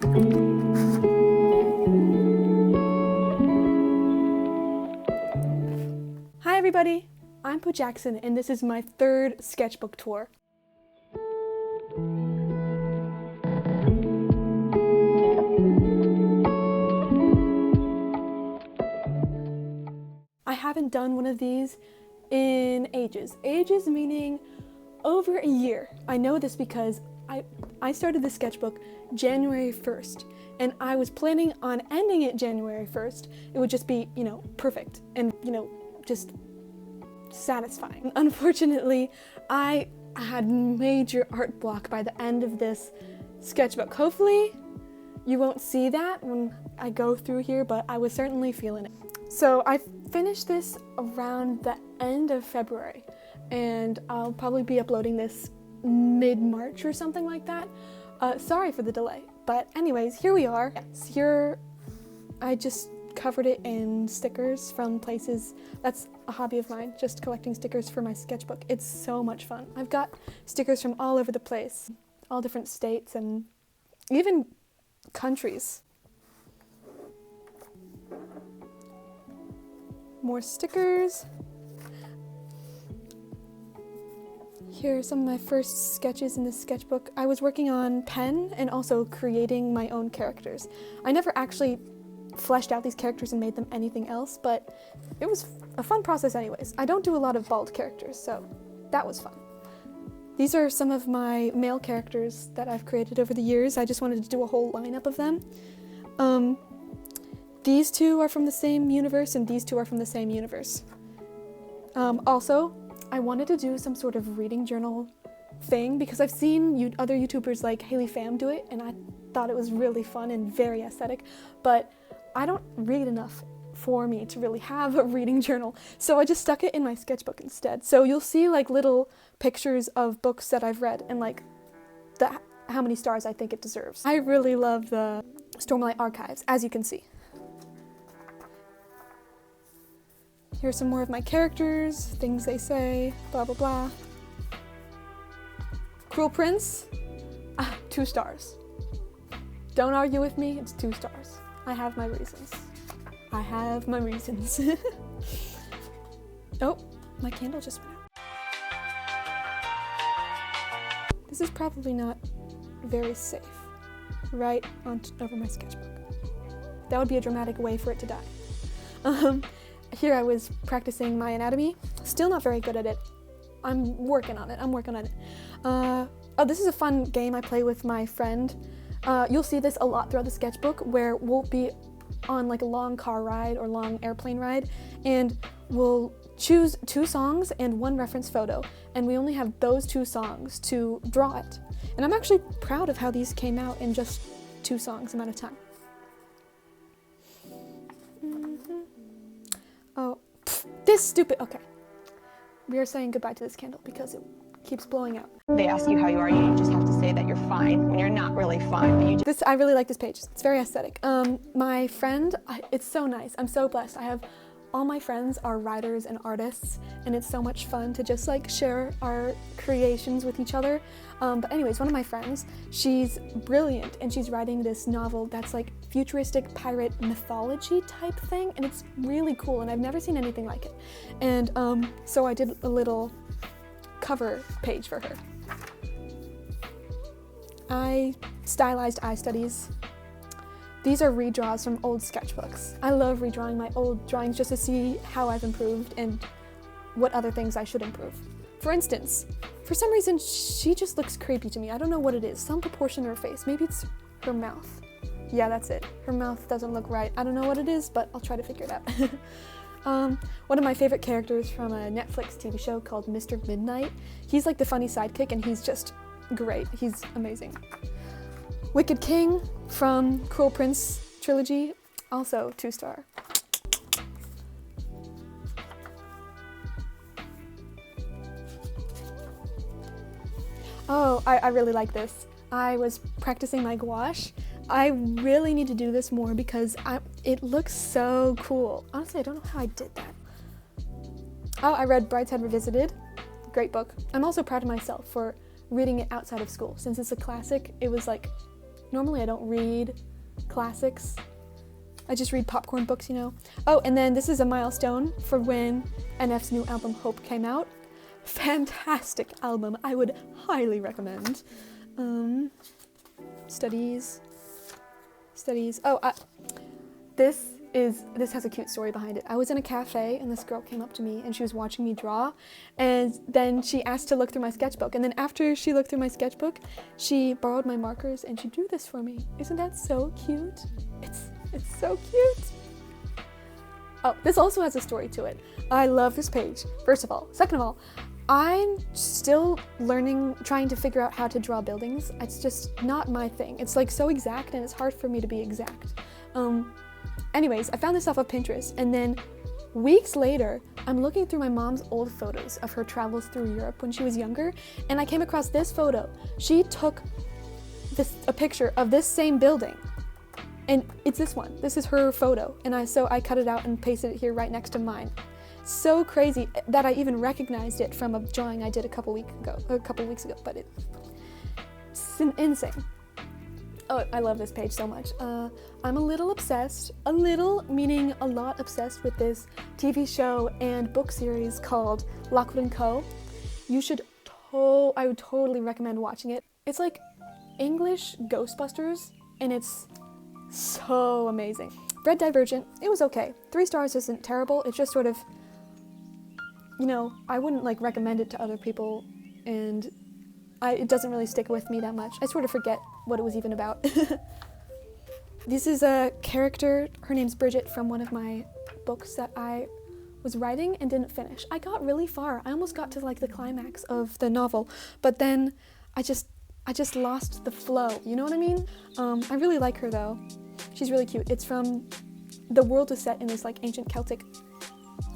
Hi everybody, I'm Pooh Jackson and this is my third sketchbook tour. I haven't done one of these in ages. Ages meaning over a year. I know this because I started the sketchbook January 1st and I was planning on ending it January 1st. It would just be, perfect and, just satisfying. Unfortunately, I had major art block by the end of this sketchbook. Hopefully you won't see that when I go through here, but I was certainly feeling it. So I finished this around the end of February and I'll probably be uploading this mid-March or something like that. Sorry for the delay, but anyways, here we are. Here I just covered it in stickers from places. That's a hobby of mine, just collecting stickers for my sketchbook. It's so much fun. I've got stickers from all over the place, all different states and even countries. More stickers. Here are some of my first sketches in this sketchbook. I was working on pen and also creating my own characters. I never actually fleshed out these characters and made them anything else, but it was a fun process anyways. I don't do a lot of bald characters, so that was fun. These are some of my male characters that I've created over the years. I just wanted to do a whole lineup of them. These two are from the same universe and these two are from the same universe. Also, I wanted to do some sort of reading journal thing because I've seen other YouTubers like Haley Pham do it and I thought it was really fun and very aesthetic, but I don't read enough for me to really have a reading journal, so I just stuck it in my sketchbook instead. So you'll see like little pictures of books that I've read and like how many stars I think it deserves. I really love the Stormlight Archives, as you can see. Here's some more of my characters, things they say, blah blah blah. Cruel Prince, 2 stars. Don't argue with me, it's 2 stars. I have my reasons. I have my reasons. Oh, my candle just went out. This is probably not very safe. Right over my sketchbook. That would be a dramatic way for it to die. Here I was practicing my anatomy. Still not very good at it. I'm working on it. Oh, this is a fun game I play with my friend. You'll see this a lot throughout the sketchbook where we'll be on like a long car ride or long airplane ride and we'll choose 2 songs and 1 reference photo and we only have those 2 songs to draw it. And I'm actually proud of how these came out in just 2 songs amount of time. Oh, this stupid, okay. We are saying goodbye to this candle because it keeps blowing out. They ask you how you are, you just have to say that you're fine when you're not really fine. But I really like this page. It's very aesthetic. My friend, it's so nice. I'm so blessed. All my friends are writers and artists, and it's so much fun to just like share our creations with each other. But anyways, one of my friends, she's brilliant, and she's writing this novel that's like futuristic pirate mythology type thing, and it's really cool, and I've never seen anything like it. And so I did a little cover page for her. I stylized eye studies. These are redraws from old sketchbooks. I love redrawing my old drawings just to see how I've improved and what other things I should improve. For instance, for some reason, she just looks creepy to me. I don't know what it is. Some proportion in her face. Maybe it's her mouth. Yeah, that's it. Her mouth doesn't look right. I don't know what it is, but I'll try to figure it out. One of my favorite characters from a Netflix TV show called Mr. Midnight. He's like the funny sidekick and he's just great. He's amazing. Wicked King from Cruel Prince trilogy, also 2-star. Oh, I really like this. I was practicing my gouache. I really need to do this more because it looks so cool. Honestly, I don't know how I did that. Oh, I read Brideshead Revisited. Great book. I'm also proud of myself for reading it outside of school. Since it's a classic, it was like Normally I don't read classics. I just read popcorn books, you know. Oh, and then this is a milestone for when NF's new album Hope came out. Fantastic album. I would highly recommend. Studies. Oh, this has a cute story behind it. I was in a cafe and this girl came up to me and she was watching me draw, and then she asked to look through my sketchbook, and then after she looked through my sketchbook, she borrowed my markers and she drew this for me. Isn't that so cute? It's so cute. Oh, this also has a story to it. I love this page, first of all. Second of all, I'm still trying to figure out how to draw buildings. It's just not my thing. It's like so exact and it's hard for me to be exact. Anyways, I found this off of Pinterest, and then weeks later, I'm looking through my mom's old photos of her travels through Europe when she was younger, and I came across this photo. She took a picture of this same building, and it's this one. This is her photo, and so I cut it out and pasted it here right next to mine. So crazy that I even recognized it from a drawing I did a couple weeks ago, but it's insane. Oh, I love this page so much. I'm a little obsessed, a little meaning a lot obsessed with this TV show and book series called Lockwood & Co. I would totally recommend watching it. It's like English Ghostbusters, and it's so amazing. Read Divergent, it was okay. 3 stars isn't terrible, it's just sort of, you know, I wouldn't like recommend it to other people, and it doesn't really stick with me that much. I sort of forget what it was even about. This is a character, her name's Bridget, from one of my books that I was writing and didn't finish. I got really far. I almost got to like the climax of the novel, but then I just lost the flow, you know what I mean? I really like her though. She's really cute. It's from, the world is set in this like ancient Celtic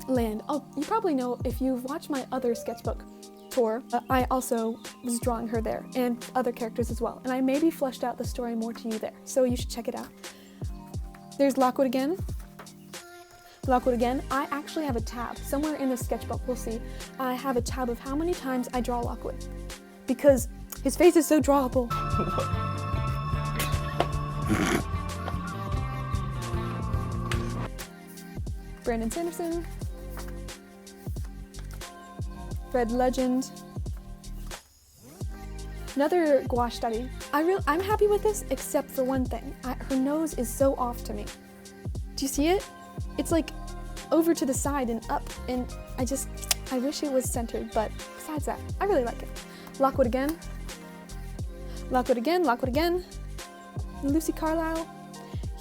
land. Oh, you probably know if you've watched my other sketchbook tour, I also was drawing her there, and other characters as well, and I maybe fleshed out the story more to you there, so you should check it out. There's Lockwood again. I actually have a tab somewhere in the sketchbook, we'll see. I have a tab of how many times I draw Lockwood, because his face is so drawable. Brandon Sanderson. Red Legend. Another gouache study. I'm happy with this except for one thing. Her nose is so off to me. Do you see it? It's like over to the side and up, and I wish it was centered, but besides that, I really like it. Lockwood again. Lucy Carlisle.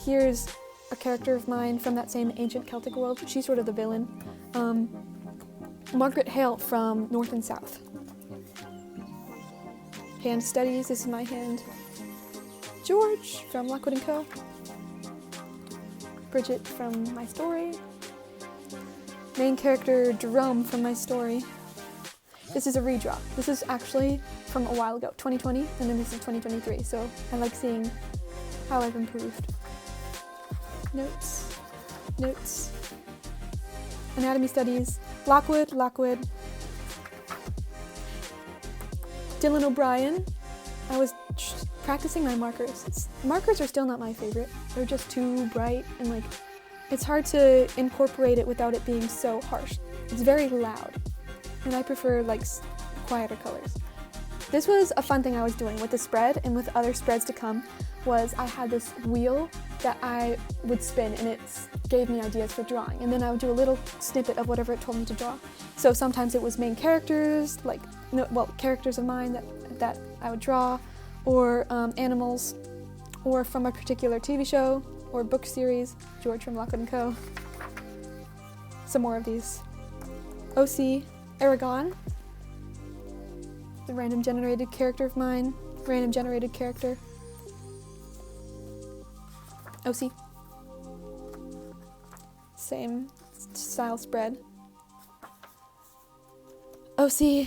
Here's a character of mine from that same ancient Celtic world. She's sort of the villain. Margaret Hale from North and South. Hand studies, this is my hand. George from Lockwood & Co. Bridget from my story. Main character Jerome from my story. This is a redraw. This is actually from a while ago, 2020, and then this is 2023, so I like seeing how I've improved. Notes. Anatomy studies. Lockwood. Dylan O'Brien. I was practicing my markers. Markers are still not my favorite. They're just too bright, and like, it's hard to incorporate it without it being so harsh. It's very loud, and I prefer like quieter colors. This was a fun thing I was doing with the spread and with other spreads to come, was I had this wheel that I would spin, and it gave me ideas for drawing, and then I would do a little snippet of whatever it told me to draw. So sometimes it was main characters, characters of mine that I would draw, or animals, or from a particular TV show or book series. George from Lockwood & Co. Some more of these. OC, Aragon, the random generated character of mine, random generated character. OC. Same style spread. OC.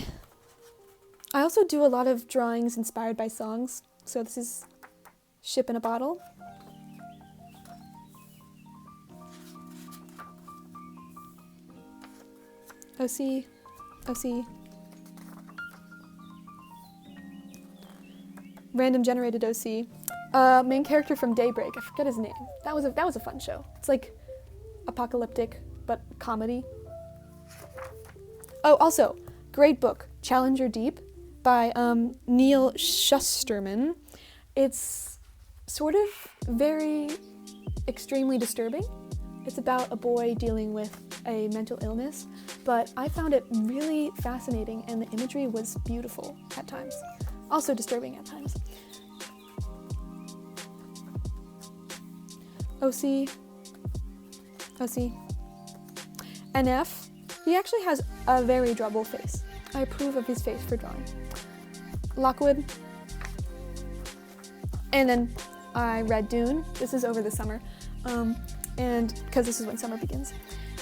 I also do a lot of drawings inspired by songs. So this is Ship in a Bottle. OC. Random generated OC. Main character from Daybreak. I forget his name. That was a fun show. It's like apocalyptic but comedy. Oh, also, great book, Challenger Deep by Neil Shusterman. It's sort of very extremely disturbing. It's about a boy dealing with a mental illness, but I found it really fascinating and the imagery was beautiful at times. Also disturbing at times. OC. NF. He actually has a very drawable face. I approve of his face for drawing. Lockwood. And then I read Dune. This is over the summer. And because this is when summer begins.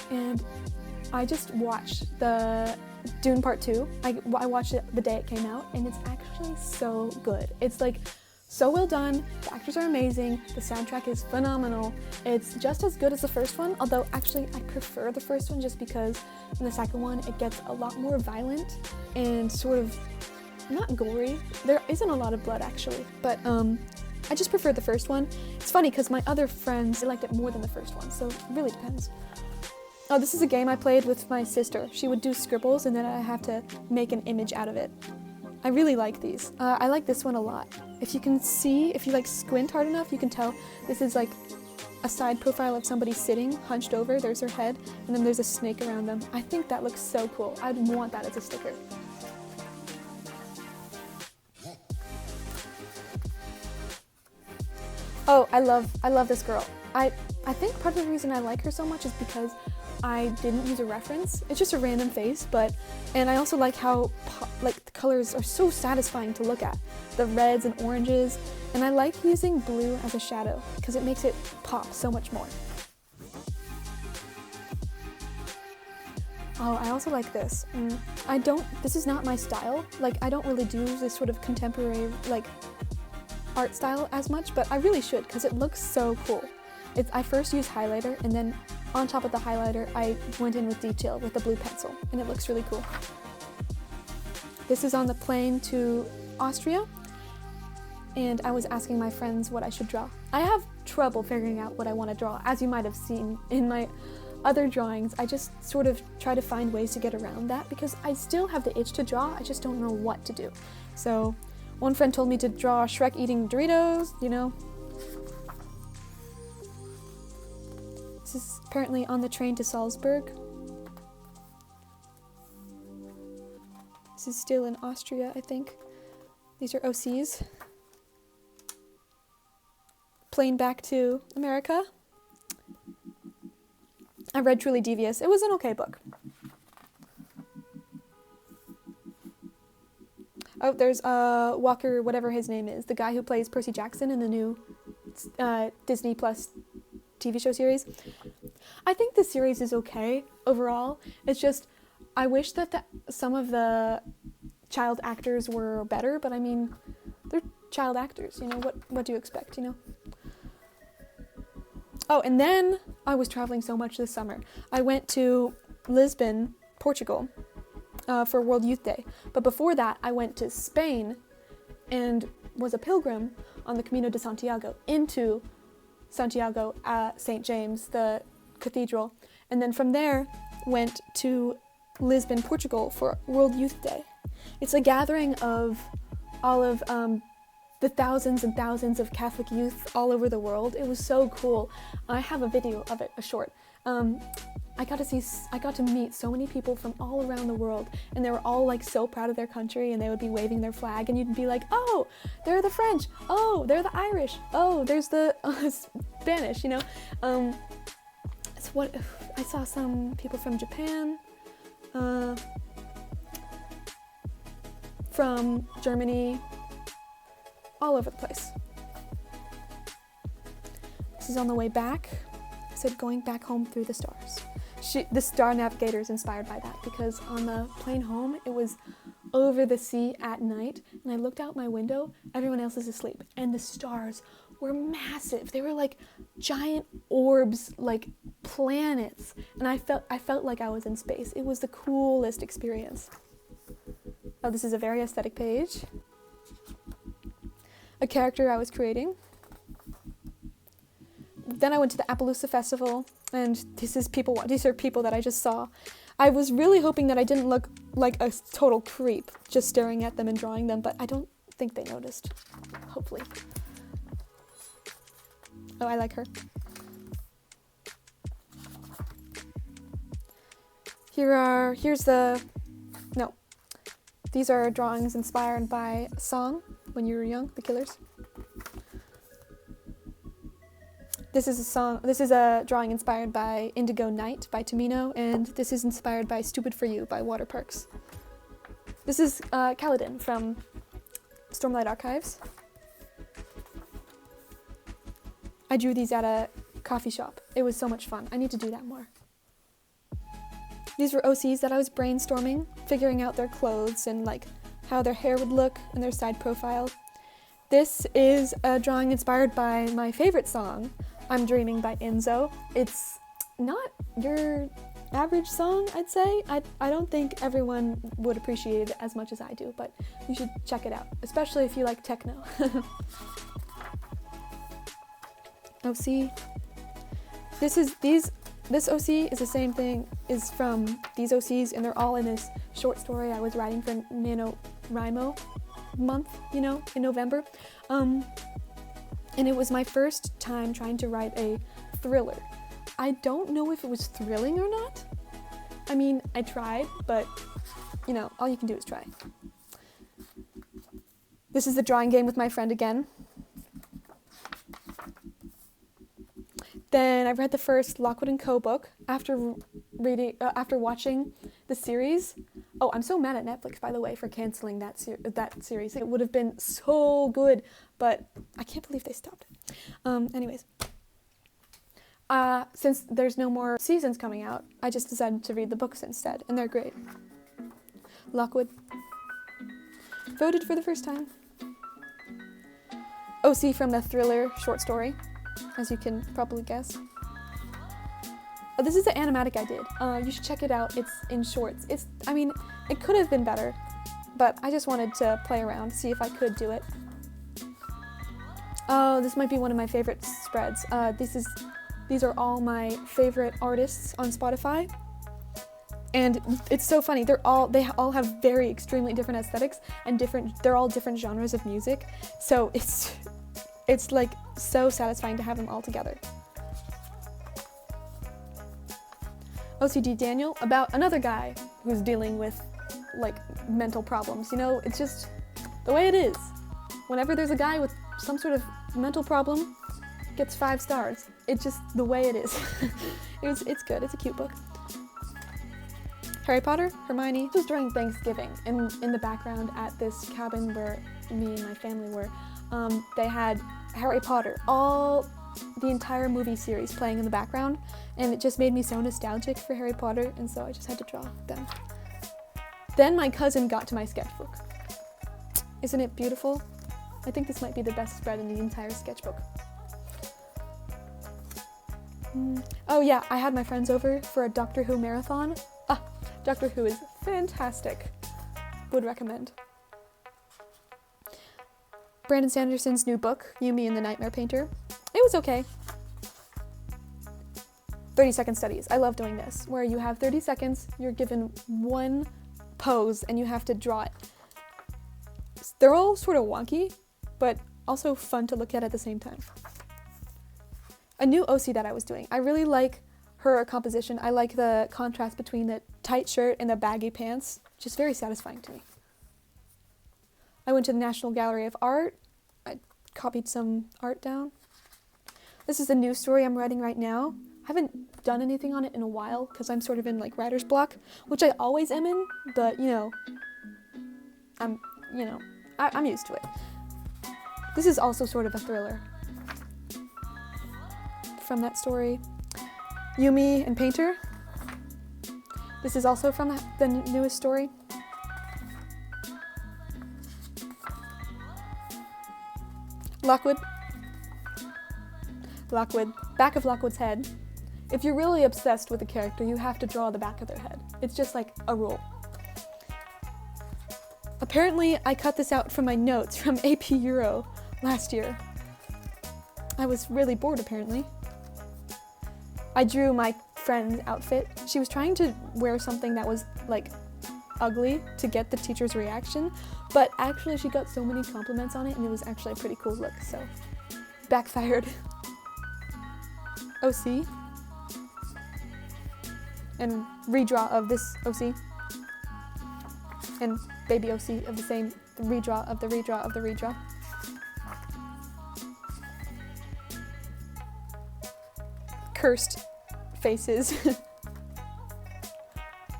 And I just watched the Dune Part 2. I watched it the day it came out, and it's actually so good. It's like so well done, the actors are amazing, the soundtrack is phenomenal. It's just as good as the first one, although actually I prefer the first one just because in the second one it gets a lot more violent and sort of not gory. There isn't a lot of blood actually, but I just prefer the first one. It's funny because my other friends, they liked it more than the first one, so it really depends. Oh, this is a game I played with my sister. She would do scribbles and then I have to make an image out of it. I really like these. I like this one a lot. If you can see, if you like squint hard enough, you can tell this is like a side profile of somebody sitting, hunched over, there's her head, and then there's a snake around them. I think that looks so cool. I'd want that as a sticker. Oh, I love this girl. I think part of the reason I like her so much is because I didn't use a reference. It's just a random face, and I also like how the colors are so satisfying to look at. The reds and oranges, and I like using blue as a shadow because it makes it pop so much more. Oh, I also like this. This is not my style. Like, I don't really do this sort of contemporary, like, art style as much, but I really should because it looks so cool. I first used highlighter, and then on top of the highlighter, I went in with detail with the blue pencil, and it looks really cool. This is on the plane to Austria, and I was asking my friends what I should draw. I have trouble figuring out what I want to draw, as you might have seen in my other drawings. I just sort of try to find ways to get around that because I still have the itch to draw, I just don't know what to do. So one friend told me to draw Shrek eating Doritos, you know. This is apparently on the train to Salzburg. This is still in Austria, I think. These are OCs. Plane back to America. I read Truly Devious. It was an okay book. Oh, there's Walker, whatever his name is, the guy who plays Percy Jackson in the new Disney Plus TV show series. I think the series is okay overall. It's just, I wish that some of the child actors were better, but I mean, they're child actors, you know, what do you expect, you know? Oh, and then I was traveling so much this summer. I went to Lisbon, Portugal, for World Youth Day. But before that, I went to Spain and was a pilgrim on the Camino de Santiago into Santiago at St. James, the cathedral. And then from there, went to Lisbon, Portugal for World Youth Day. It's a gathering of all of the thousands and thousands of Catholic youth all over the world. It was so cool. I have a video of it, a short. I got to meet so many people from all around the world, and they were all like so proud of their country, and they would be waving their flag, and you'd be like, oh, they're the French, oh, they're the Irish, oh, there's the Spanish, you know. It's what I saw some people from Japan, from Germany, all over the place. This is on the way back. I said going back home through the stars. The Star Navigator is inspired by that because on the plane home, it was over the sea at night, and I looked out my window, everyone else is asleep, and the stars were massive. They were like giant orbs, like planets, and I felt like I was in space. It was the coolest experience. Oh, this is a very aesthetic page. A character I was creating. then I went to the Appaloosa Festival, and these are people that I just saw. I was really hoping that I didn't look like a total creep just staring at them and drawing them, but I don't think they noticed. Hopefully. Oh, I like her. These are drawings inspired by a song when you were young, The Killers. This is a drawing inspired by Indigo Night by Tamino, and this is inspired by Stupid for You by Waterparks. This is Kaladin from Stormlight Archives. I drew these at a coffee shop. It was so much fun. I need to do that more. These were OCs that I was brainstorming, figuring out their clothes and like how their hair would look and their side profile. This is a drawing inspired by my favorite song, I'm Dreaming by Enzo. It's not your average song, I'd say. I don't think everyone would appreciate it as much as I do, but you should check it out, especially if you like techno. OC. This OC is the same thing, is from these OCs, and they're all in this short story I was writing for NaNoWriMo month, in November. And it was my first time trying to write a thriller. I don't know if it was thrilling or not. I mean, I tried, but, all you can do is try. This is the drawing game with my friend again. Then I read the first Lockwood & Co. book after watching the series. Oh, I'm so mad at Netflix, by the way, for canceling that series. It would have been so good, but I can't believe they stopped it. Anyways, since there's no more seasons coming out, I just decided to read the books instead, and they're great. Lockwood. Voted for the first time. OC from the thriller short story, as you can probably guess. Oh, this is the animatic I did. You should check it out. It's in shorts. It could have been better, but I just wanted to play around, see if I could do it. Oh, this might be one of my favorite spreads. These are all my favorite artists on Spotify. And it's so funny. They all have very extremely different aesthetics and they're all different genres of music. So it's like so satisfying to have them all together. OCD Daniel, about another guy who's dealing with like mental problems. It's just the way it is. Whenever there's a guy with some sort of mental problem, gets 5 stars. It's just the way it is. It's good. It's a cute book. Harry Potter, Hermione. This was during Thanksgiving, and in the background at this cabin where me and my family were, they had Harry Potter, the entire movie series playing in the background, and it just made me so nostalgic for Harry Potter, and so I just had to draw them. Then my cousin got to my sketchbook. Isn't it beautiful? I think this might be the best spread in the entire sketchbook. Oh yeah, I had my friends over for a Doctor Who marathon. Doctor Who is fantastic. Would recommend. Brandon Sanderson's new book, Yumi and the Nightmare Painter. It was okay. 30-second studies. I love doing this, where you have 30 seconds, you're given one pose, and you have to draw it. They're all sort of wonky, but also fun to look at the same time. A new OC that I was doing. I really like her composition. I like the contrast between the tight shirt and the baggy pants. Just very satisfying to me. I went to the National Gallery of Art. I copied some art down. This is a new story I'm writing right now. I haven't done anything on it in a while because I'm sort of in like writer's block, which I always am in, but I'm used to it. This is also sort of a thriller. From that story, Yumi and Painter. This is also from the newest story. Lockwood. Back of Lockwood's head. If you're really obsessed with a character, you have to draw the back of their head. It's just like a rule. Apparently, I cut this out from my notes from AP Euro last year. I was really bored, apparently. I drew my friend's outfit. She was trying to wear something that was like ugly to get the teacher's reaction, but actually she got so many compliments on it and it was actually a pretty cool look, so backfired. OC. And redraw of this OC. And baby OC of the same redraw of the redraw of the redraw. Cursed faces.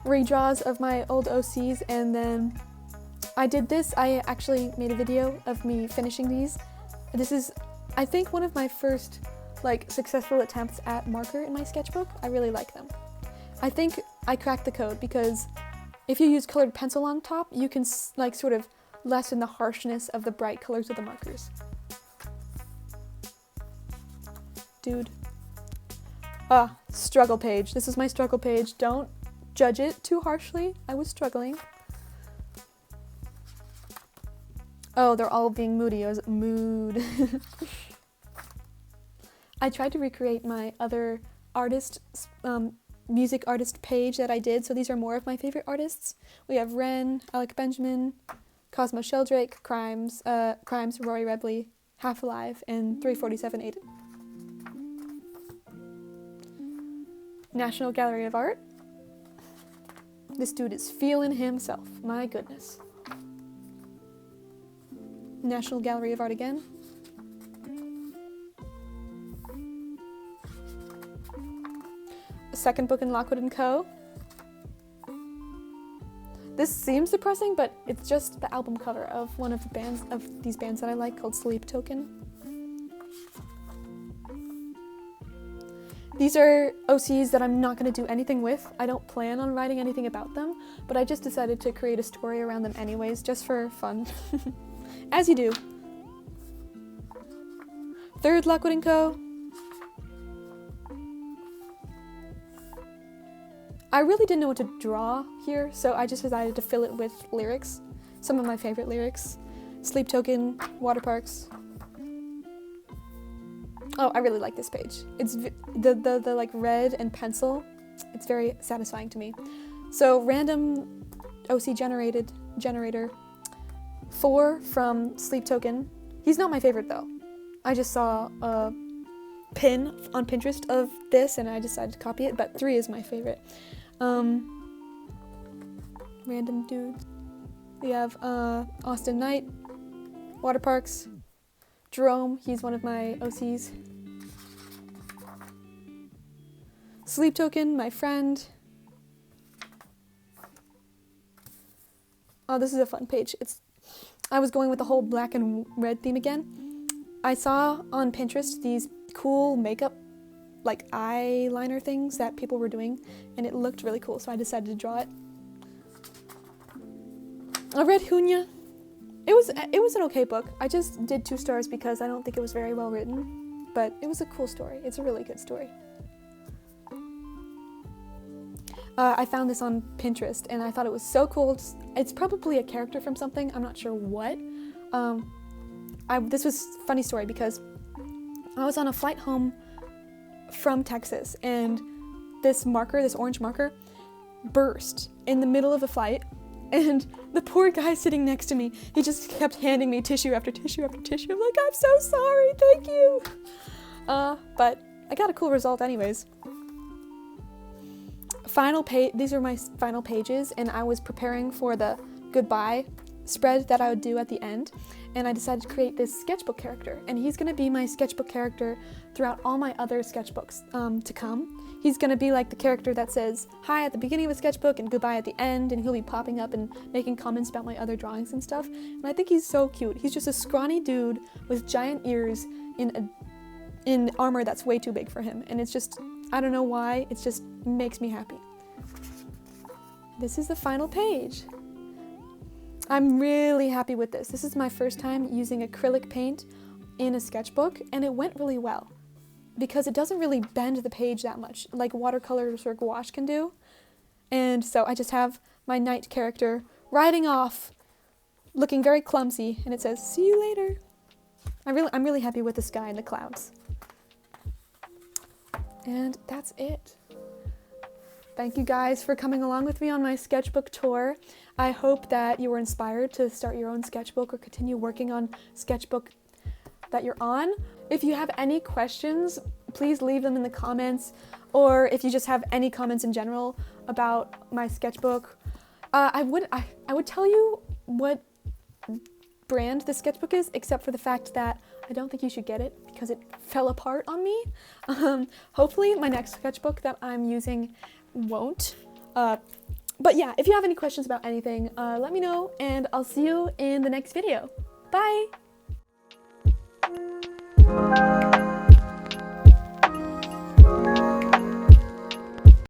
Redraws of my old OCs, and then I did this. I actually made a video of me finishing these. This is, I think, one of my first like successful attempts at marker in my sketchbook. I really like them. I think I cracked the code because if you use colored pencil on top, you can like sort of lessen the harshness of the bright colors of the markers. Dude. Struggle page. This is my struggle page. Don't judge it too harshly. I was struggling. Oh, they're all being moody. I was mood. I tried to recreate my other artist, music artist page that I did, so these are more of my favorite artists. We have Ren, Alec Benjamin, Cosmo Sheldrake, Crimes, Rory Redley, Half Alive, and 347 Aiden. National Gallery of Art. This dude is feeling himself. My goodness. National Gallery of Art again. A second book in Lockwood & Co. This seems depressing, but it's just the album cover of one of the bands of these bands that I like called Sleep Token. These are OCs that I'm not going to do anything with. I don't plan on writing anything about them, but I just decided to create a story around them anyways, just for fun. As you do. Third Lockwood & Co. I really didn't know what to draw here, so I just decided to fill it with lyrics. Some of my favorite lyrics. Sleep Token, Water Parks. Oh, I really like this page. It's the like red and pencil. It's very satisfying to me. So random OC generator 4 from Sleep Token. He's not my favorite though. I just saw a pin on Pinterest of this and I decided to copy it, but 3 is my favorite. Random dudes. We have Austin Knight, Water Parks, Jerome, he's one of my OCs. Sleep Token, my friend. Oh, this is a fun page. I was going with the whole black and red theme again. I saw on Pinterest these cool makeup, like eyeliner things that people were doing, and it looked really cool, so I decided to draw it. I read Hunya. It was an okay book. I just did 2 stars because I don't think it was very well written, but it was a cool story. It's a really good story. I found this on Pinterest and I thought it was so cool. It's probably a character from something. I'm not sure what. This was a funny story because I was on a flight home from Texas and this orange marker, burst in the middle of the flight. And the poor guy sitting next to me, he just kept handing me tissue after tissue after tissue. I'm like, I'm so sorry, thank you. But I got a cool result anyways. These are my final pages, and I was preparing for the goodbye spread that I would do at the end. And I decided to create this sketchbook character, and he's gonna be my sketchbook character throughout all my other sketchbooks to come. He's gonna be like the character that says hi at the beginning of a sketchbook and goodbye at the end, and he'll be popping up and making comments about my other drawings and stuff. And I think he's so cute. He's just a scrawny dude with giant ears in armor that's way too big for him. And it's just, I don't know why, it just makes me happy. This is the final page. I'm really happy with this. This is my first time using acrylic paint in a sketchbook, and it went really well because it doesn't really bend the page that much like watercolors or gouache can do. And so I just have my knight character riding off, looking very clumsy, and it says, "See you later." I'm really happy with the sky and the clouds. And that's it. Thank you guys for coming along with me on my sketchbook tour. I hope that you were inspired to start your own sketchbook or continue working on sketchbook that you're on. If you have any questions, please leave them in the comments, or if you just have any comments in general about my sketchbook. I would tell you what brand the sketchbook is, except for the fact that I don't think you should get it because it fell apart on me. Hopefully my next sketchbook that I'm using won't. But yeah, if you have any questions about anything, let me know, and I'll see you in the next video. Bye!